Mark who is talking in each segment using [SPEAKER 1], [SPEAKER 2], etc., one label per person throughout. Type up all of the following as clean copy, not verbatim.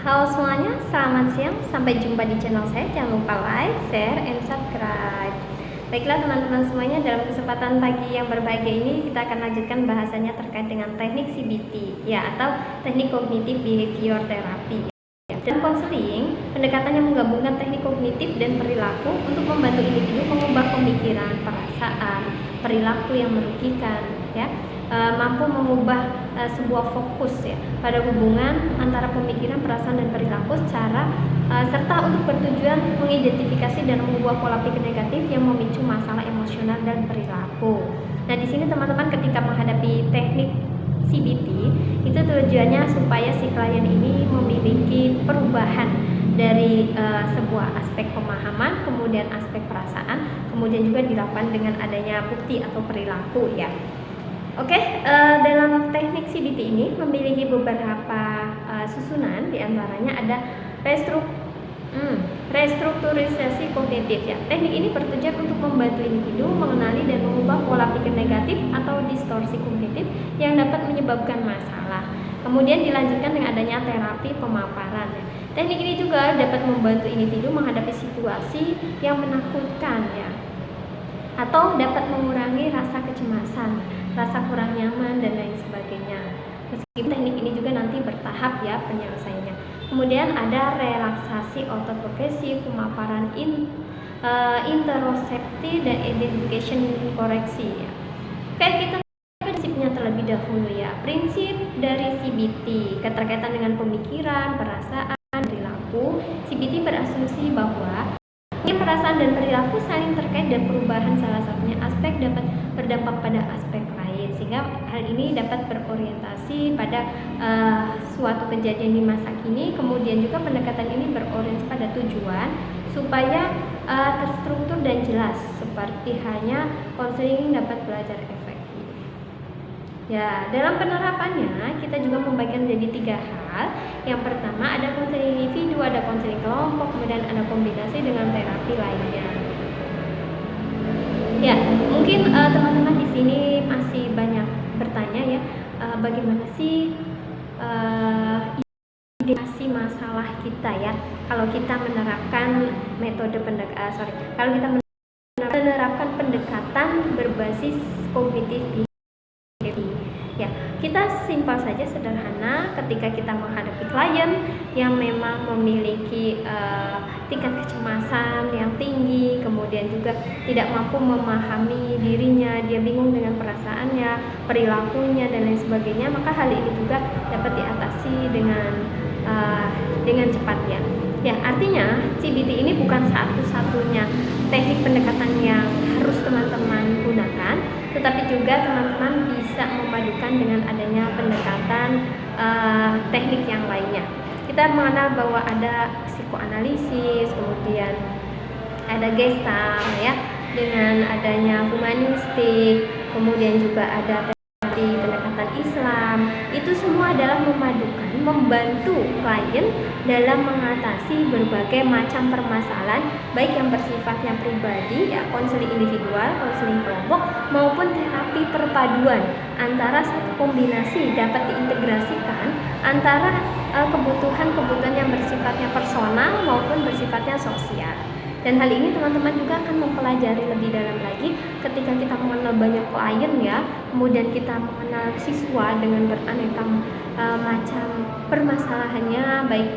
[SPEAKER 1] Halo semuanya, selamat siang. Sampai jumpa di channel saya. Jangan lupa like, share, and subscribe. Baiklah teman-teman semuanya, dalam kesempatan pagi yang berbahagia ini kita akan lanjutkan bahasanya terkait dengan teknik CBT ya, atau teknik kognitif behavior therapy. Dan konseling, pendekatan yang menggabungkan teknik kognitif dan perilaku untuk membantu individu mengubah pemikiran, perasaan, perilaku yang merugikan ya, mampu mengubah sebuah fokus ya pada hubungan antara pemikiran, perasaan, dan perilaku secara serta untuk bertujuan mengidentifikasi dan mengubah pola pikir negatif yang memicu masalah emosional dan perilaku. Nah, di sini teman-teman ketika menghadapi teknik CBT itu tujuannya supaya si klien ini memiliki perubahan dari sebuah aspek pemahaman, kemudian aspek perasaan, kemudian juga dilakukan dengan adanya bukti atau perilaku ya. Oke, dalam teknik CBT ini memiliki beberapa susunan, diantaranya ada restrukturisasi kognitif ya. Teknik ini bertujuan untuk membantu individu mengenali dan mengubah pola pikir negatif atau distorsi kognitif yang dapat menyebabkan masalah. Kemudian dilanjutkan dengan adanya terapi pemaparan ya. Teknik ini juga dapat membantu individu menghadapi situasi yang menakutkan ya, atau dapat mengurangi rasa kecemasan, rasa kurang nyaman, dan lain sebagainya. Meskipun teknik ini juga nanti bertahap ya penyelesaiannya. Kemudian ada relaksasi autoprogresif, pemaparan interoceptif, dan identification koreksi ya. Oke, kita prinsipnya terlebih dahulu ya. Prinsip dari CBT keterkaitan dengan pemikiran, perasaan, perilaku. CBT berasumsi bahwa perasaan dan perilaku saling terkait dan perubahan salah satunya aspek dapat berdampak pada aspek lain, sehingga hal ini dapat berorientasi pada suatu kejadian di masa kini. Kemudian juga pendekatan ini berorientasi pada tujuan supaya terstruktur dan jelas, seperti halnya konseling dapat belajar efektif. Ya, dalam penerapannya kita juga membagikan menjadi 3 hal. Yang pertama ada konseling individu, ada konseling kelompok, kemudian ada kombinasi dengan terapi lainnya. Ya, mungkin teman-teman di sini masih banyak bertanya ya, bagaimana sih identifikasi masalah kita ya, kalau kita menerapkan kalau kita menerapkan pendekatan berbasis kognitif. Ya, kita simpel saja, sederhana. Ketika kita menghadapi klien yang memang memiliki tingkat kecemasan yang tinggi, kemudian juga tidak mampu memahami dirinya, dia bingung dengan perasaannya, perilakunya, dan lain sebagainya, maka hal ini juga dapat diatasi dengan cepat ya. Ya, artinya CBT ini bukan satu-satunya teknik pendekatan yang harus teman-teman gunakan, tetapi juga teman-teman bisa memadukan dengan adanya pendekatan teknik yang lainnya. Kita mengenal bahwa ada psikoanalisis, kemudian ada gestalt ya, dengan adanya humanistik, kemudian juga ada terapi pendekatan Islam. Itu semua adalah memadukan, membantu klien dalam mengatasi berbagai macam permasalahan, baik yang bersifatnya pribadi ya, konseling individual, konseling kelompok, maupun terapi perpaduan antara satu kombinasi dapat diintegrasikan antara kebutuhan-kebutuhan yang bersifatnya personal maupun bersifatnya sosial. Dan hal ini teman-teman juga akan mempelajari lebih dalam lagi ketika kita mengenal banyak klien ya, kemudian kita mengenal siswa dengan beraneka macam permasalahannya, baik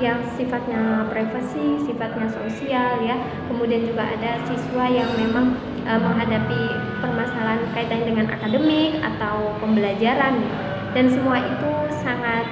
[SPEAKER 1] yang sifatnya privasi, sifatnya sosial ya. Kemudian juga ada siswa yang memang menghadapi permasalahan kaitannya dengan akademik atau pembelajaran, dan semua itu sangat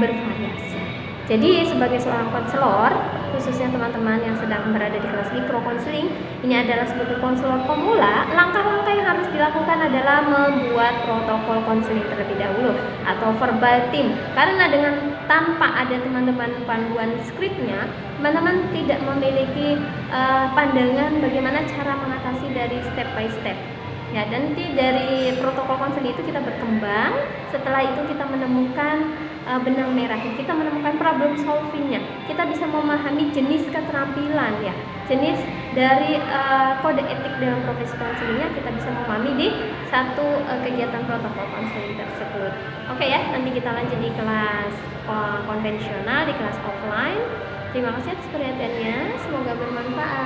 [SPEAKER 1] bervariasi. Jadi sebagai seorang konselor, khususnya teman-teman yang sedang berada di kelas mikro konseling, ini adalah sebagai konselor pemula, langkah-langkah yang harus dilakukan adalah membuat protokol konseling terlebih dahulu atau verbal team. Karena dengan tanpa ada teman-teman panduan skripnya, teman-teman tidak memiliki pandangan bagaimana cara mengatasi dari step by step. Ya, dan nanti dari protokol konseling itu kita berkembang. Setelah itu kita menemukan benang merahnya, kita menemukan problem solvingnya, kita bisa memahami jenis keterampilan ya, jenis dari kode etik dalam profesi konselingnya kita bisa memahami di satu kegiatan protokol konseling tersebut. Oke ya, nanti kita lanjut di kelas konvensional, di kelas offline. Terima kasih atas perhatiannya, semoga bermanfaat.